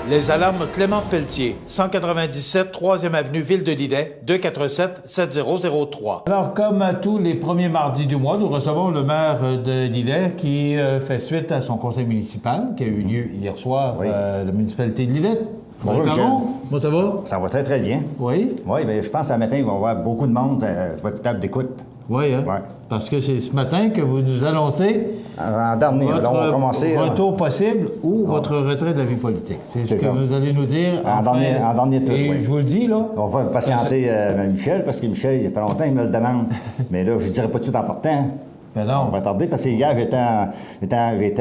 Les alarmes Clément Pelletier, 197 3e avenue Ville de Lillet, 247-7003. Alors, comme à tous les premiers mardis du mois, nous recevons le maire de Lillet qui fait suite à son conseil municipal qui a eu lieu hier soir à la municipalité de Lillet. Bonjour, Michel. Comment ça va? Ça va très, très bien. Oui? Oui, bien, je pense qu'à matin, il va y avoir beaucoup de monde à votre table d'écoute. Oui, hein? Ouais. Parce que c'est ce matin que vous nous annoncez En dernier, votre là, on va commencer. retour possible ou votre retrait de la vie politique. C'est ce que ça. vous allez nous dire. En dernier tour, Et oui. je vous le dis, là. On va patienter Michel, parce que Michel, il fait longtemps qu'il me le demande. Mais là, je ne dirais pas tout en partant. Ben non. On va tarder, parce que hier, j'étais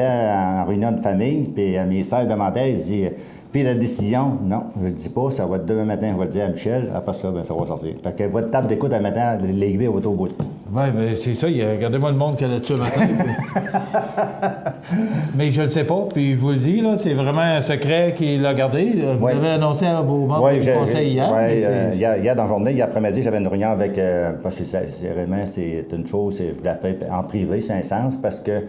en réunion de famille, puis mes sœurs demandaient, ils disaient, puis la décision, non, je ne dis pas, ça va être demain matin, je vais le dire à Michel, après ça, ben, ça va sortir. Fait que votre table d'écoute à matin, l'aiguille va au bout. Oui, bien, c'est ça. Regardez-moi le monde qu'il y a là-dessus le matin. Mais je ne le sais pas, puis je vous le dis, là, c'est vraiment un secret qu'il a gardé. Vous l'avez annoncé à vos membres du conseil hier. Oui, hier dans la journée, hier après-midi, j'avais une réunion avec... parce que réellement, c'est une chose, je la fais en privé, c'est un sens, parce que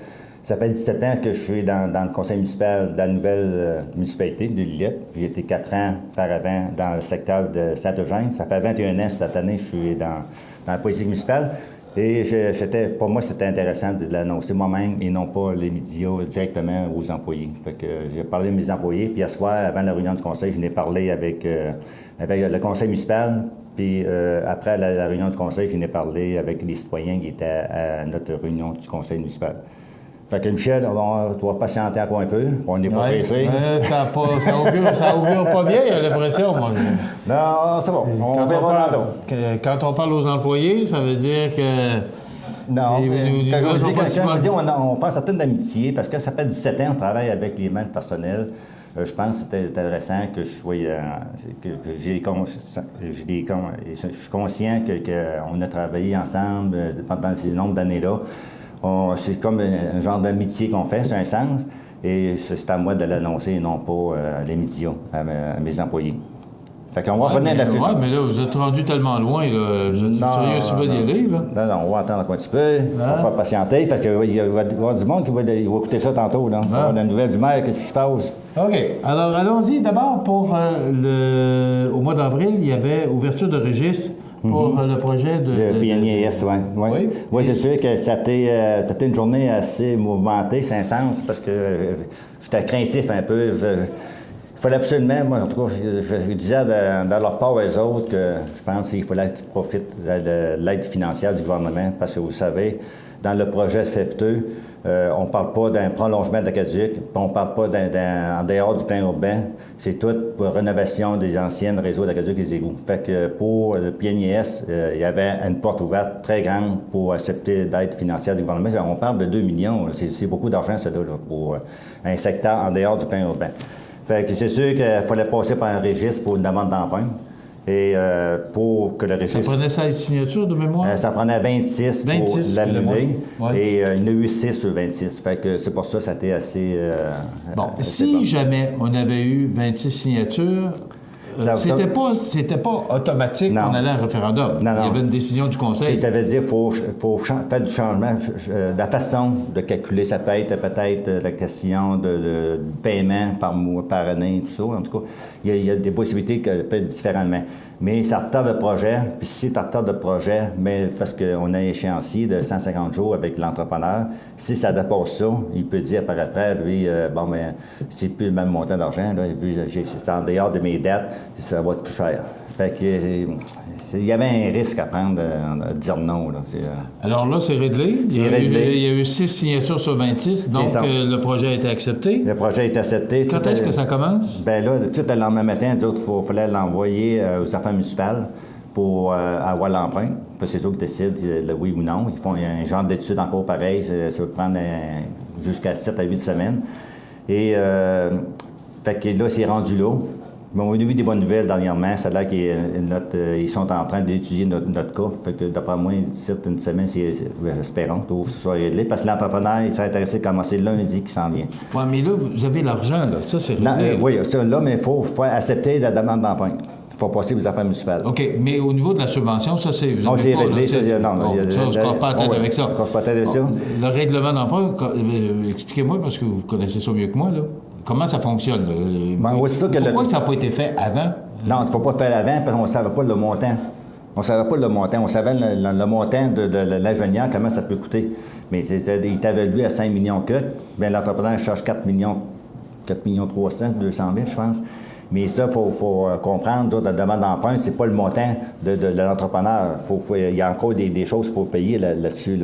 ça fait 17 ans que je suis dans le conseil municipal de la nouvelle municipalité de Lillet. J'ai été 4 ans auparavant dans le secteur de Saint-Eugène. Ça fait 21 ans cette année que je suis dans la politique municipale. Et pour moi, c'était intéressant de l'annoncer moi-même et non pas les médias directement aux employés. Fait que j'ai parlé de mes employés, puis hier soir, avant la réunion du conseil, je n'ai parlé avec le conseil municipal. Puis après la réunion du conseil, je n'ai parlé avec les citoyens qui étaient à notre réunion du conseil municipal. Fait que Michel, on doit patienter encore un peu. On n'est pas pressé. Ça augure pas bien, j'ai l'impression, moi. Non, c'est bon. On verra dans d'autres. Quand on parle aux employés, ça veut dire que... Non, quand je dis, on pense certaines d'amitié, parce que ça fait 17 ans qu'on travaille avec les membres personnels. Je pense que c'était intéressant que je sois... que je suis conscient qu'on a travaillé ensemble pendant ces nombres d'années-là. C'est comme un genre d'amitié qu'on fait, c'est un sens. Et c'est à moi de l'annoncer et non pas les médias à mes employés. Fait qu'on va revenir là-dessus. Oui, mais là, vous êtes rendu tellement loin, là. Vous êtes sérieux sur d'y aller, là? Non, on va attendre un petit peu. Il faut faire patienter, parce qu'il va y avoir du monde qui va écouter ça tantôt, là. On va avoir la nouvelle du maire, qu'est-ce qui se passe? OK. Alors, allons-y. D'abord, au mois d'avril, il y avait ouverture de registre pour le projet de PNIS, oui. Oui, c'est sûr que c'était une journée assez mouvementée, c'est un sens, parce que j'étais craintif un peu. Il fallait absolument, moi, en tout cas, je disais dans leur part aux autres que je pense qu'il fallait qu'ils profitent de l'aide financière du gouvernement, parce que vous savez, dans le projet FF2, on ne parle pas d'un prolongement de l'Aqueduc, on ne parle pas en dehors du plan urbain. C'est tout pour rénovation des anciennes réseaux d'Aqueduc et des égouts. Fait que pour le PNIS, il y avait une porte ouverte très grande pour accepter l'aide financière du gouvernement. On parle de 2 millions. C'est beaucoup d'argent, ça, là, pour un secteur en dehors du plan urbain. Fait que c'est sûr qu'il fallait passer par un registre pour une demande d'emprunt. Et pour que le registre... Ça prenait 16 signatures de mémoire? Ça prenait 26 pour l'annuler. Et il y en a eu 6 sur 26. Fait que c'est pour ça que ça a été assez... si jamais on avait eu 26 signatures... C'était pas automatique qu'on allait à un référendum. Non. Il y avait une décision du conseil. Ça veut dire qu'il faut faire du changement. La façon de calculer, ça peut être peut-être la question de paiement par mois, par année, tout ça. En tout cas, il y a des possibilités que fait différemment. Mais ça retarde le projet. Puis si ça retarde le projet, mais parce qu'on a un échéancier de 150 jours avec l'entrepreneur, si ça dépasse ça, il peut dire par après, lui, c'est plus le même montant d'argent. C'est en dehors de mes dettes, ça va être plus cher. Fait que il y avait un risque à prendre de dire non. Là. Alors là, c'est réglé. Il y a eu 6 signatures sur 26, donc le projet a été accepté. Le projet a été accepté. Quand est-ce que ça commence? Bien là, tout le lendemain matin, il fallait l'envoyer aux affaires municipales pour avoir l'emprunt. Puis c'est eux qui décident le oui ou non. Ils font un genre d'étude encore pareil. Ça peut prendre jusqu'à 7 à 8 semaines. Et fait que là, c'est rendu là. Mais on a vu des bonnes nouvelles dernièrement. Ça a l'air qu'ils sont en train d'étudier notre cas. Fait que d'après moi, d'ici une semaine, espérons que ce soit réglé. Parce que l'entrepreneur, il serait intéressé de commencer lundi qui s'en vient. Oui, mais là, vous avez l'argent, là. Ça, c'est réglé. Oui, ça, là, mais il faut accepter la demande d'emprunt. Il faut passer aux affaires municipales. OK, mais au niveau de la subvention, ça, c'est... Non, c'est réglé. Ça, on ne se casse pas la tête avec ça. On ne se casse pas la tête avec ça. Le règlement d'emprunt, expliquez-moi, parce que vous connaissez ça mieux que moi, là. comment ça fonctionne? Pourquoi ça n'a pas été fait avant? Non, tu ne peux pas le faire avant parce qu'on ne savait pas le montant. On ne savait pas le montant. On savait le montant de l'ingénieur, comment ça peut coûter. Mais il t'avait lui à 5 millions que. Bien, l'entrepreneur charge 4 millions 300, 200 000, je pense. Mais ça, il faut comprendre, la demande d'emprunt, c'est pas le montant de l'entrepreneur. Il y a encore des choses qu'il faut payer là-dessus,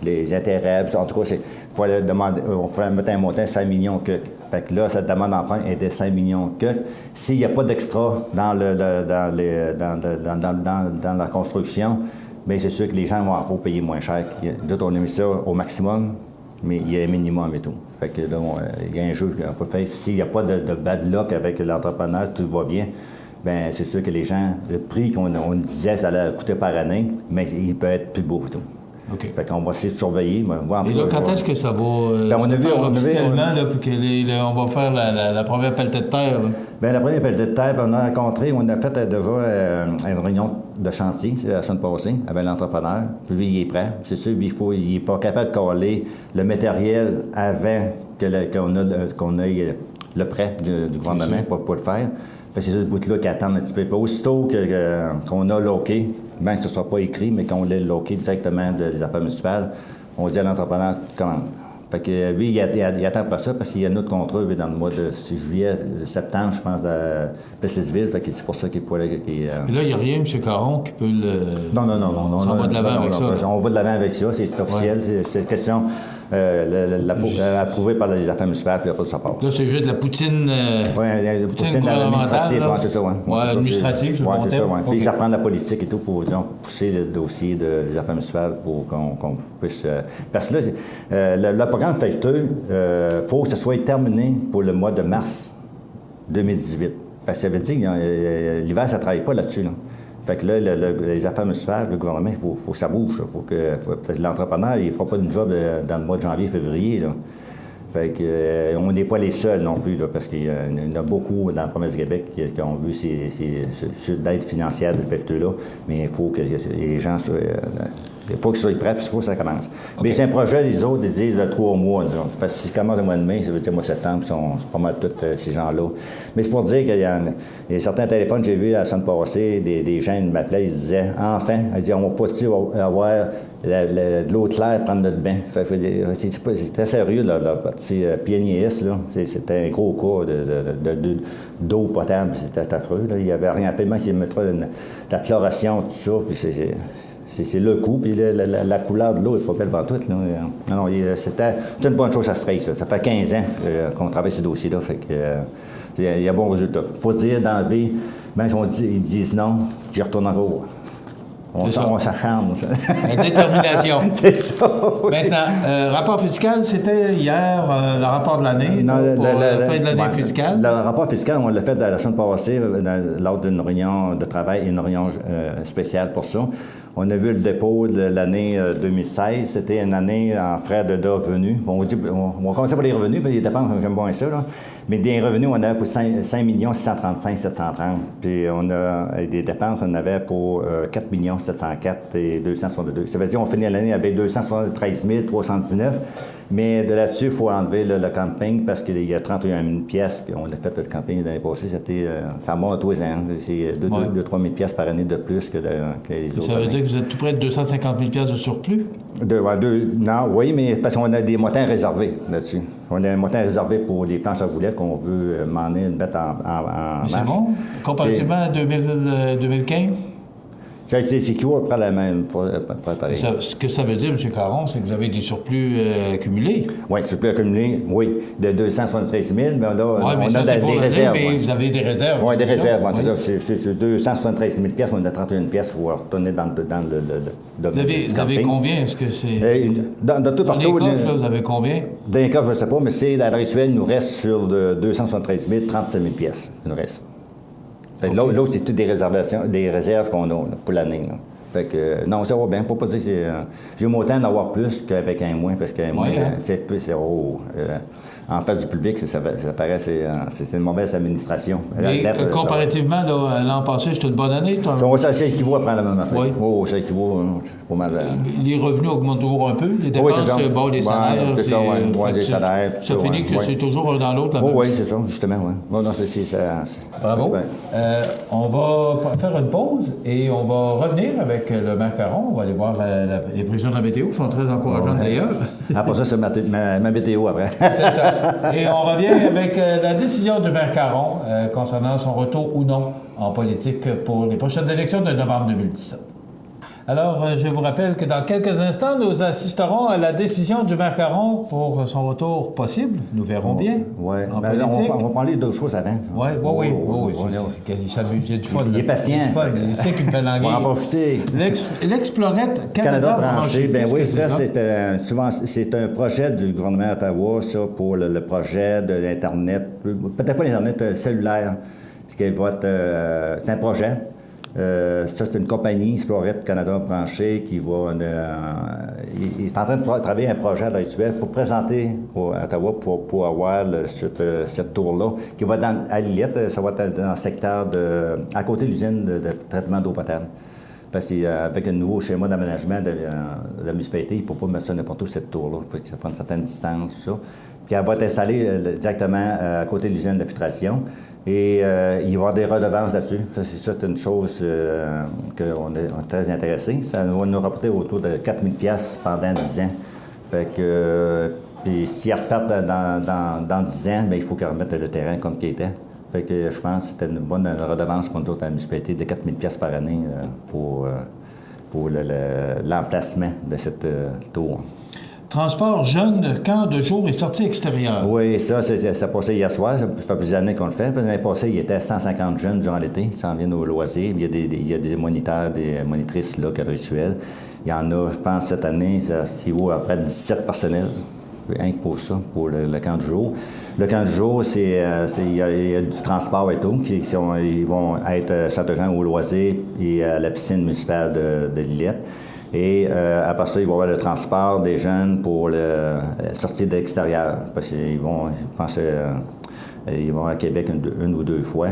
les intérêts. En tout cas, il faut mettre un montant de 5 millions que. Fait que là, cette demande d'emprunt est de 5 millions que. S'il n'y a pas d'extra dans la construction, bien, c'est sûr que les gens vont encore payer moins cher. D'autres, on a mis ça au maximum, mais il y a un minimum et tout. Fait que là, il y a un jeu qu'on peut faire. S'il n'y a pas de bad luck avec l'entrepreneur, tout va bien, bien, c'est sûr que les gens, le prix qu'on disait, ça allait coûter par année, mais il peut être plus beau et tout. Okay. Fait qu'on va essayer de surveiller. Et là, quand est-ce que ça va officiellement, pour qu'on va faire la première pelletée de terre? Bien, la première pelletée de terre, on a rencontré, on a fait déjà une réunion de chantier, c'est la semaine passée, avec l'entrepreneur. Puis lui, il est prêt. C'est sûr, il n'est pas capable de coller le matériel avant qu'on ait le prêt du gouvernement pour le faire. Fait que c'est ce bout-là qui attend un petit peu. Puis aussitôt qu'on a loqué, bien que ce ne soit pas écrit, mais qu'on l'ait loqué directement des affaires municipales, on dit à l'entrepreneur, commande. Fait que lui, il attend pas ça parce qu'il y a un autre contrat dans le mois de juillet, septembre, je pense, à Plessisville. Fait que c'est pour ça qu'il pourrait. Et là, il n'y a rien, M. Caron, qui peut le. Non. On va de l'avant avec ça. On va de l'avant avec ça, c'est officiel. Ouais. C'est une question approuvée par les affaires municipales, puis après, ça part. Là, c'est juste de la poutine. Oui, la poutine administrative, c'est ça, oui. Oui, administrative, oui, c'est ça, oui. Puis ça prend de la politique et tout pour pousser le dossier des affaires municipales pour qu'on puisse. Parce que là, le programme FECTE, il faut que ça soit terminé pour le mois de mars 2018. Fait que ça veut dire que l'hiver, ça ne travaille pas là-dessus. Là. Fait que là, les affaires municipales, le gouvernement, il faut que ça bouge. L'entrepreneur, il ne fera pas une job dans le mois de janvier, février. Là. Fait que, on n'est pas les seuls non plus, là, parce qu'il y en a beaucoup dans la province du Québec qui ont vu ces aides financières de FECTE-là, mais il faut que les gens soient. Il faut qu'ils soient prêts, puis il faut que ça commence. Okay. Mais c'est un projet, les autres, ils disent de 3 mois. Parce que si ça commence le mois de mai, ça veut dire le mois de septembre, c'est pas mal tous ces gens-là. Mais c'est pour dire qu'il y a certains téléphones, j'ai vu la semaine passée, des gens m'appelaient, ils disaient, enfin, ils disaient, on va pas avoir de l'eau claire prendre notre bain. C'était sérieux, la partie pionniériste, là. C'était un gros cas d'eau potable, c'était affreux. Là. Il n'y avait rien fait, même qu'ils mettraient de la chloration, tout ça, puis c'est le coup, puis la couleur de l'eau n'est pas belle partout. Non, c'était une bonne chose à se faire, ça. Ça fait 15 ans qu'on travaille ce dossier-là, fait que il y a bon résultat. Il faut dire d'enlever, même si ils disent non, j'y retourne encore. On s'acharne. La détermination. C'est ça. Oui. Maintenant, rapport fiscal, c'était hier, le rapport de l'année, la fin de l'année fiscale. Le rapport fiscal, on l'a fait la semaine passée lors d'une réunion de travail et une réunion spéciale pour ça. On a vu le dépôt de l'année 2016. C'était une année en frais de revenus. On va commencer par les revenus, puis les dépenses, j'aime bien ça. Là. Mais des revenus, on avait pour 5 635 730. Puis on a des dépenses, on avait pour 4 704 et 262. Ça veut dire qu'on finit l'année avec 273 319. Mais de là-dessus, il faut enlever le camping parce qu'il y a 31 000 pièces qu'on a fait le camping l'année passée. Ça monte à tous les ans. C'est 2 3 000 pièces par année de plus que les autres. Ça veut dire que vous êtes tout près de 250 000 pièces de surplus? Non, oui, mais parce qu'on a des montants réservés là-dessus. On a un montant réservé pour les planches à roulettes qu'on veut mettre en marche. C'est bon? Comparativement à 2015? C'est qui va prendre la même pour préparer. Ce que ça veut dire, M. Caron, c'est que vous avez des surplus accumulés. Oui, surplus accumulés, oui, de 273 000, mais on a des réserves. Mais vous avez des réserves. Oui, des réserves. Oui. C'est 273 000 pièces, on a 31 pièces pour retourner dans le Vous avez combien? Est-ce que c'est... Dans tout partout. Dans les coffres, là, vous avez combien? Dans les coffres, je ne sais pas, mais c'est l'adresse web, il nous reste sur 273 000, 35 000 pièces. Il nous reste. Okay. L'autre, c'est toutes des réserves qu'on a là, pour l'année. Là. Fait que, non, ça va bien. Pour pas dire que j'ai autant d'avoir plus qu'avec un moins, parce qu'un moins, c'est plus. en face du public, ça paraît c'est une mauvaise administration. Mais comparativement, à l'an passé, c'était une bonne année. Ça équivaut à prendre la même affaire. Oui, ça équivaut pas mal. Les revenus augmentent toujours un peu, les dépenses, les salaires. C'est ça, les salaires. Ça finit que c'est toujours un dans l'autre. Oui, c'est ça, justement. Ouais. Non, Bravo. On va faire une pause et on va revenir avec le maire Caron. On va aller voir les prévisions de la météo, qui sont très encourageantes d'ailleurs. Après ça, c'est ma météo après. C'est ça. Et on revient avec la décision du maire Caron concernant son retour ou non en politique pour les prochaines élections de novembre 2017. Alors, je vous rappelle que dans quelques instants, nous assisterons à la décision du maire Caron pour son retour possible. Nous verrons bien. Oui, on va parler d'autres choses avant. Oui. Il s'amuse, il y a du fun. Il est patient. Il sait qu'il me fait languir. On va en profiter. L'explorette Canada branché. Ben oui, ça, c'est un projet du gouvernement d'Ottawa, ça, pour le projet de l'Internet. Peut-être pas l'Internet cellulaire. C'est un projet. Ça, c'est une compagnie, Explorette Canada branchée, qui va... il est en train de travailler un projet à l'heure actuelle pour présenter à Ottawa pour avoir cette tour-là, qui va à Lillette, ça va être dans le secteur à côté de l'usine de traitement d'eau potable. Parce qu'avec un nouveau schéma d'aménagement de la municipalité, il ne peut pas mettre ça n'importe où, cette tour-là. Il faut que ça prenne une certaine distance, tout ça. Puis elle va être installée directement à côté de l'usine de filtration. Et il va y avoir des redevances là-dessus. Ça, c'est une chose qu'on est très intéressé. Ça va nous rapporter autour de 4 000 $ pendant 10 ans. Fait que, puis s'ils repartent dans 10 ans, bien, il faut qu'ils remettent le terrain comme qu'il était. Fait que je pense que c'était une bonne redevance pour nous autres à la municipalité de 4 000 $ par année pour l'emplacement de cette tour. Transport jeune, camp de jour et sortie extérieure. Oui, ça passait hier soir. Ça fait plusieurs années qu'on le fait. L'année passée, il y était 150 jeunes durant l'été. Ils s'en viennent au loisir. Il y a des moniteurs, des monitrices là, rituelles. Il y en a, je pense, cette année, ça équivaut à près de 17 personnels. Rien que pour ça, pour le camp de jour. Le camp de jour, il y a du transport et tout. Ils vont être s'adressant au loisir et à la piscine municipale de Lillette. Et après ça, il va y avoir le transport des jeunes pour la sortie de l'extérieur. Parce qu'ils vont, je pense, ils vont à Québec une ou deux fois.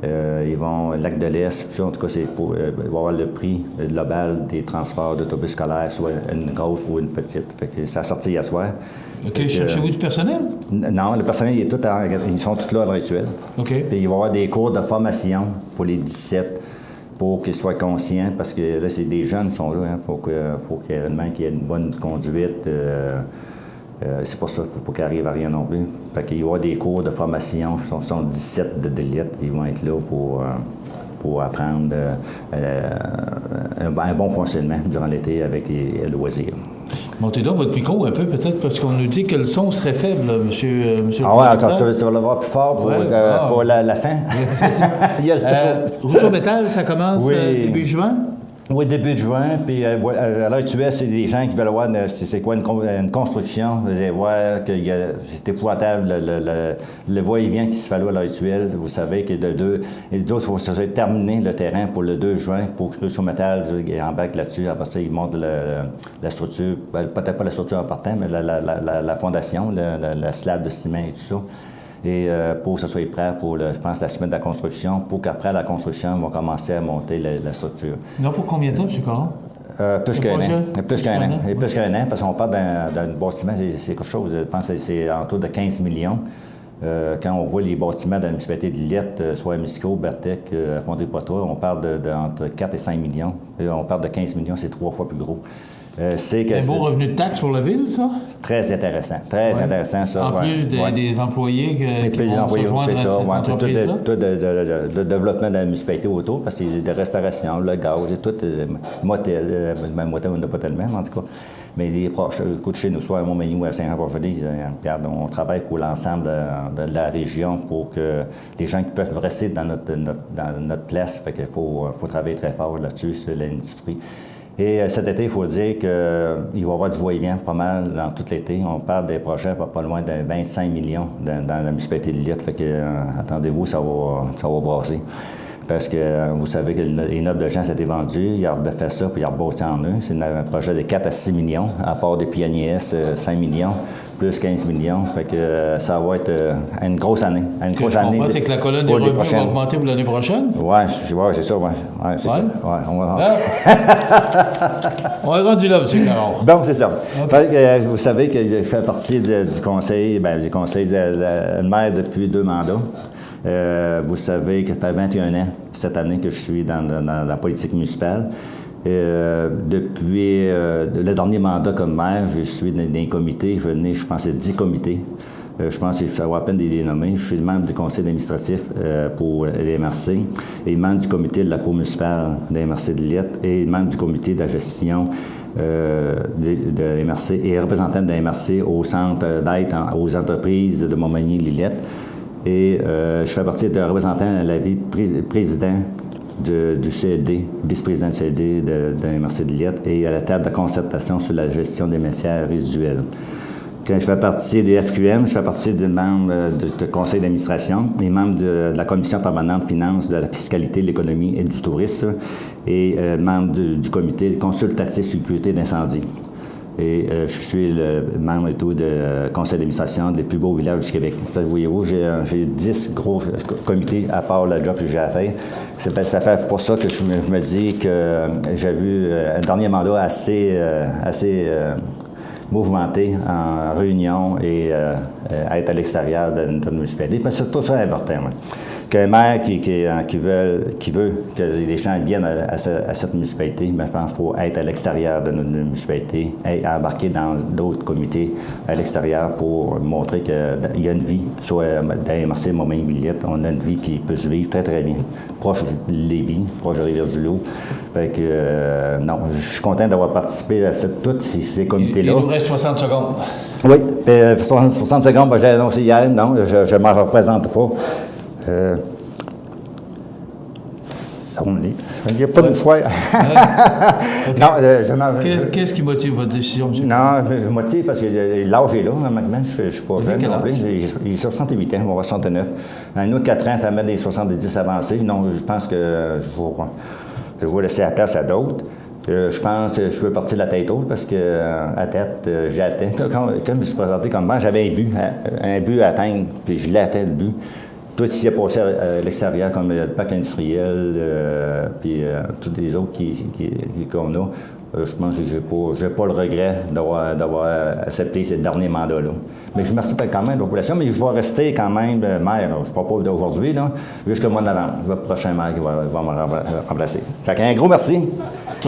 Ils vont au Lac de l'Est. Puis ça, en tout cas, il va y avoir le prix global des transports d'autobus scolaires, soit une grosse ou une petite. Fait que ça a sorti hier soir. OK. Cherchez-vous du personnel? Non, le personnel, ils sont tous là à l'heure actuelle. OK. Puis il va y avoir des cours de formation pour les 17 pour qu'ils soient conscients, parce que là, c'est des jeunes qui sont là. Il faut qu'il y ait une bonne conduite. C'est pas ça, il ne faut qu'il arrive à rien non plus. Fait qu'il y aura des cours de formation. Ce sont 17 de l'élite. Ils vont être là pour apprendre un bon fonctionnement durant l'été avec les loisirs. Montez donc votre micro un peu, peut-être, parce qu'on nous dit que le son serait faible, monsieur. Ah ouais, attends, tu vas le voir plus fort pour la fin. Rousseau Métal, ça commence début juin? Oui, début de juin. Puis à l'heure actuelle, c'est des gens qui veulent voir c'est quoi une construction. Vous allez voir que c'est épouvantable le va-et-vient qui se fait là à l'heure actuelle. Vous savez que d'autres, il faut que ça soit terminé le terrain pour le 2 juin pour que Rousseau Métal embarque là-dessus. Après ça, ils montent la structure, peut-être pas la structure en partant, mais la fondation, la slab de ciment et tout ça. Et pour que ça soit prêt pour, je pense, la semaine de la construction, pour qu'après la construction, on va commencer à monter la structure. Non, pour combien de temps, M. Caron? Plus qu'un an. Plus qu'un an, parce qu'on parle d'un bâtiment, c'est quelque chose, je pense que c'est autour de 15 millions. Quand on voit les bâtiments de la municipalité de Lillette, soit à Misco, Bertec, à Fondé-Poitras, on parle entre 4 et 5 millions. On parle de 15 millions, c'est 3 fois plus gros. C'est un beau revenu de taxe pour la ville, ça? C'est très intéressant. Très intéressant, ça. En plus des employés qui vont se joindre à cette entreprise-là? Tout le développement de la municipalité autour, parce que c'est de restauration, le gaz et tout, motel, même motel, on n'a pas tellement, en tout cas. Mais les proches, écoute, chez nous, soit à Montmagny ou à Saint-Jean-Port-Joli, on travaille pour l'ensemble de la région pour que les gens qui peuvent rester dans notre place, fait qu'il faut travailler très fort là-dessus, sur l'industrie. Et cet été, il faut dire qu'il va y avoir du va-et-vient pas mal dans tout l'été. On parle des projets pas loin de 25 millions dans la municipalité de Lillette. Fait que, attendez-vous, ça va brasser. Parce que vous savez que l'immeuble de gens s'était vendu, il a refait ça, puis il a rebâti en eux. C'est un projet de 4 à 6 millions, à part des pionniers 5 millions, plus 15 millions. Fait que ça va être une grosse année. Une grosse année. C'est que la colonne des revenus va augmenter pour l'année prochaine? Oui, c'est ça. Ouais, c'est ça. On est rendu là, M. Caron. Bon, c'est ça. Okay. Fait que, vous savez que je fais partie du conseil, du conseil de maire depuis 2 mandats. Vous savez que ça fait 21 ans cette année que je suis dans la politique municipale. Depuis le dernier mandat comme maire, je suis dans des comités. Je pense, 10 comités. Je pense que je vais à peine les nommer. Je suis membre du conseil administratif pour les MRC et membre du comité de la cour municipale des MRC de Lillette et membre du comité de la gestion de MRC et représentant de la MRC au centre d'aide aux entreprises de Montmagny-Lillette. Et je fais partie de représentant à la vie président du CLD, vice-président du CLD de la MRC de Lillette et à la table de concertation sur la gestion des matières résiduelles. Quand je fais partie des FQM, je fais partie des membres du conseil d'administration et membre de la commission permanente finances, de la fiscalité, de l'économie et du tourisme et membre du comité consultatif sécurité d'incendie. Et je suis le membre et tout du conseil d'administration des plus beaux villages du Québec. Fait, voyez-vous, j'ai 10 gros comités à part le job que j'ai à faire. Ça fait pour ça que je me dis que j'ai vu un dernier mandat assez mouvementé en réunion et être à l'extérieur de notre municipalité. C'est tout ça important. Ouais. Qu'un maire qui veut que les gens viennent à cette municipalité, je pense qu'il faut être à l'extérieur de notre municipalité et embarquer dans d'autres comités à l'extérieur pour montrer qu'il y a une vie, soit dans les MRC Montmagny-Lillette, on a une vie qui peut se vivre très, très bien, proche de Lévis, proche de Rivière-du-Loup. Fait que, non, je suis content d'avoir participé à tous ces comités-là. Il nous reste 60 secondes. Oui, 60 secondes, j'ai annoncé hier, non, je ne m'en représente pas. Il n'y a pas de choix. Okay. Qu'est-ce qui motive votre décision, M. Non, je motive parce que l'âge est là, maintenant. Je ne suis pas jeune. J'ai 68 ans, on va 69. Un autre 4 ans, ça met des 70 avancés. Non, je pense que je vais laisser la place à d'autres. Je pense que je veux partir de la tête haute parce que à tête, j'ai atteint. Quand je me suis présenté comme maire, j'avais un but à atteindre, puis je l'ai atteint le but. Tout ce qui est passé à l'extérieur, comme le parc industriel, puis tous les autres qu'on a, je pense que je n'ai pas le regret d'avoir accepté ce dernier mandat-là. Mais je remercie quand même la population, mais je vais rester quand même maire. Je ne parle pas d'aujourd'hui, jusqu'au mois de novembre. Le prochain maire qui va me remplacer. Fait qu'un gros merci.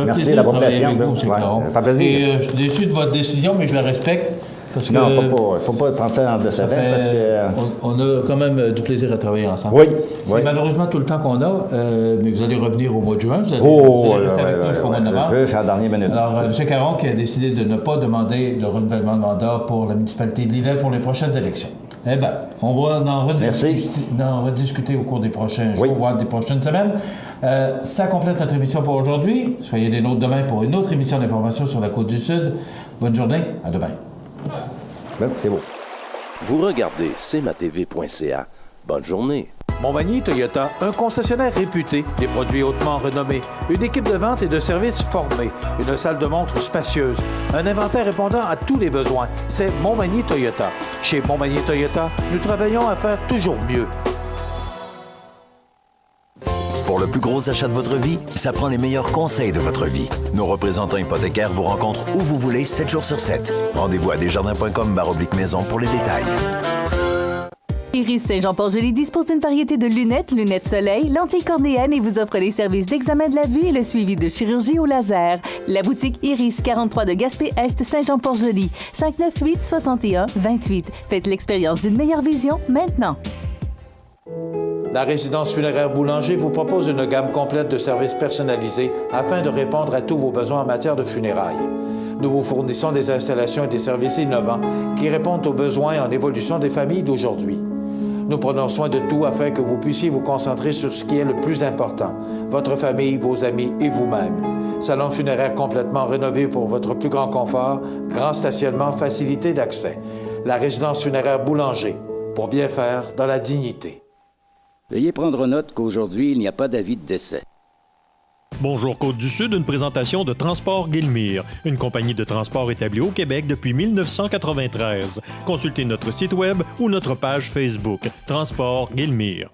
Merci à la population. Ça fait plaisir. Et je suis déçu de votre décision, mais je la respecte. Parce non, il ne faut pas prendre ça dans le secret parce que... On a quand même du plaisir à travailler ensemble. Oui. C'est malheureusement tout le temps qu'on a, mais vous allez revenir au mois de juin. Vous allez rester avec nous jusqu'au mois de novembre. C'est la dernière minute. Alors, M. Caron qui a décidé de ne pas demander le renouvellement de mandat pour la municipalité de Lillette pour les prochaines élections. Eh bien, on va en rediscuter au cours des prochains jours, voire des prochaines semaines. Ça complète notre émission pour aujourd'hui. Soyez des nôtres demain pour une autre émission d'information sur la Côte-du-Sud. Bonne journée, à demain. C'est beau. Vous regardez cmatv.ca. Bonne journée. Montmagny Toyota, un concessionnaire réputé, des produits hautement renommés, une équipe de vente et de services formée, une salle de montre spacieuse, un inventaire répondant à tous les besoins. C'est Montmagny Toyota. Chez Montmagny Toyota, nous travaillons à faire toujours mieux. Pour le plus gros achat de votre vie, ça prend les meilleurs conseils de votre vie. Nos représentants hypothécaires vous rencontrent où vous voulez, 7 jours sur 7. Rendez-vous à desjardins.com/maison pour les détails. Iris Saint-Jean-Port-Joli dispose d'une variété de lunettes soleil, lentilles cornéennes et vous offre les services d'examen de la vue et le suivi de chirurgie au laser. La boutique Iris 43 de Gaspé-Est Saint-Jean-Port-Joli, 598-61-28. Faites l'expérience d'une meilleure vision maintenant. La résidence funéraire Boulanger vous propose une gamme complète de services personnalisés afin de répondre à tous vos besoins en matière de funérailles. Nous vous fournissons des installations et des services innovants qui répondent aux besoins en évolution des familles d'aujourd'hui. Nous prenons soin de tout afin que vous puissiez vous concentrer sur ce qui est le plus important, votre famille, vos amis et vous-même. Salon funéraire complètement rénové pour votre plus grand confort, grand stationnement, facilité d'accès. La résidence funéraire Boulanger, pour bien faire dans la dignité. Veuillez prendre note qu'aujourd'hui, il n'y a pas d'avis de décès. Bonjour Côte-du-Sud, une présentation de Transport Guillemire, une compagnie de transport établie au Québec depuis 1993. Consultez notre site web ou notre page Facebook, Transport Guillemire.